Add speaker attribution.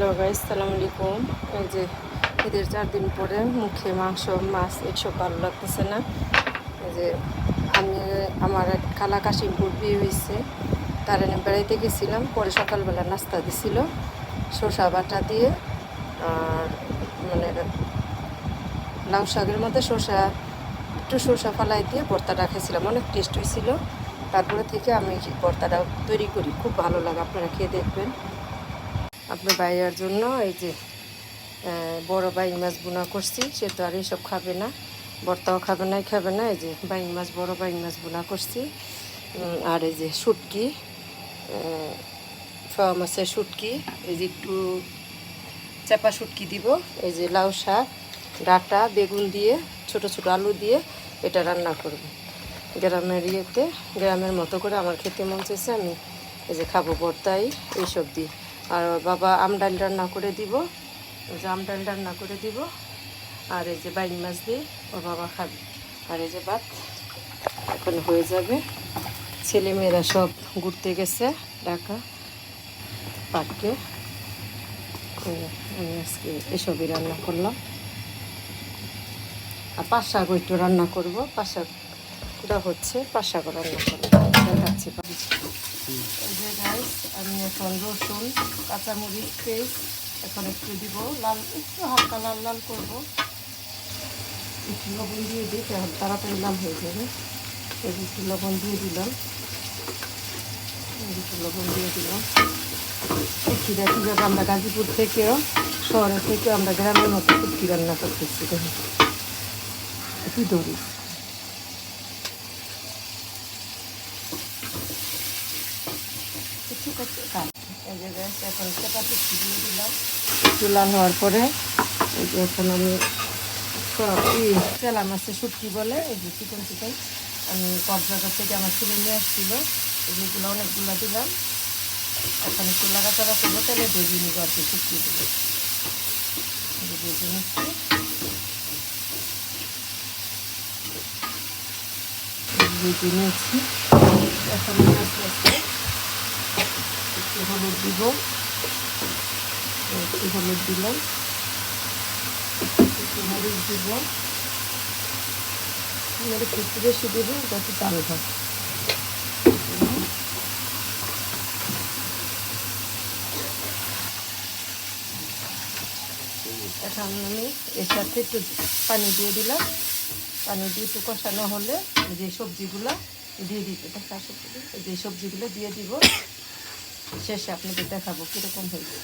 Speaker 1: Hello guys, আসসালামু আলাইকুম। এই যে ঈদের 4 দিন পরে মুখে মাংস মাছ এসব ভালো লাগতেছে না। এই যে আমার এক খালা কাশিমপুর বিয়ে হয়েছে, তার এনে বেড়াইতে গেছিলাম। পরে সকালবেলা নাস্তা দিছিল শসা বাটা দিয়ে, আর মানে লাউ শাকের মধ্যে একটু শসা ফালাই দিয়ে ভর্তাটা খেয়েছিলাম, অনেক টেস্ট হয়েছিল। তারপরে থেকে আমি ভর্তাটা তৈরি করি, খুব ভালো লাগে, আপনারা খেয়ে দেখবেন। আপনার ভাইয়ার জন্য এই যে বড় বাইং মাছ বোনা করছি, সে তো আর এইসব খাবে না, ভর্তাও খাবে না। এই যে বাইং মাছ, বড় বাইং মাছ বোনা করছি। আর এই যে শুটকি, ফোয়া মাছের শুটকি, এই যে একটু চাপা শুটকি দিব। এই যে লাউ শাক, ডাঁটা, বেগুন দিয়ে, ছোট ছোট আলু দিয়ে এটা রান্না করব গ্রামের মতো করে। আমার খেতে মন চেয়েছে, আমি এই যে খাবো ভর্তাই এইসব দিয়ে। আর বাবা আমডাল রান্না করে দিব, এই যে আমডাল রান্না করে দিব। আর এই যে বাইং মাছ দিয়ে ওর বাবা খাবে। আর এই যে ভাত এখন হয়ে যাবে। ছেলেমেয়েরা সব ঘুরতে গেছে ঢাকা পার্কে। আমি আজকে এসবই রান্না করলাম। আর পাঁচ শাক একটু রান্না করবো, পাঁচ শাক কুড়া হচ্ছে, পাঁচ শাক রান্না করবো, দেখাচ্ছি। এই যে গাইস, আমি এখন রসুন, কাঁচামরিচ, পেস্ট এখন একটু দিব, একটু হালকা লাল লাল করবো। একটু লবণ দিয়ে দিই, তাহলে তাড়াতাড়ি লাল হয়ে যাবে। একটু লবণ দিয়ে দিলাম, কুটকিটা কীভাবে আমরা গাজীপুর থেকেও, শহরে থেকেও আমরা গ্রামের মতো কুটকি রান্না করতেছি। একটু ধরি, এই যে এখন চেপা কুটকি দিয়ে দিলাম। একটু লাল হওয়ার পরে এই যে এখন আমি চেলা মাছের শুটকি বলে, এই যে চিকেন আমি কক্সবাজার থেকে আমার ছেলে নিয়ে আসছিল, যেগুলো অনেকগুলো দিলাম। এখন একটু লাগাতারা করবো, তাহলে ভেজে নিব আর কি শুটকিগুলো। ভেজে নিচ্ছি, এখন একটু হলুদ দিব, একটু হলুদ দিলাম, একটু মরিচ দিব, মরিচ একটু বেশি দেবো যাতে চাল হয়। এখন আমি এর সাথে একটু পানি দিয়ে দিলাম, পানি দিয়ে একটু কষানো হলে যে সবজিগুলো দিয়ে দিতে, যে সবজিগুলো দিয়ে দিব, শেষে আপনাদের দেখাবো কীরকম হয়েছে।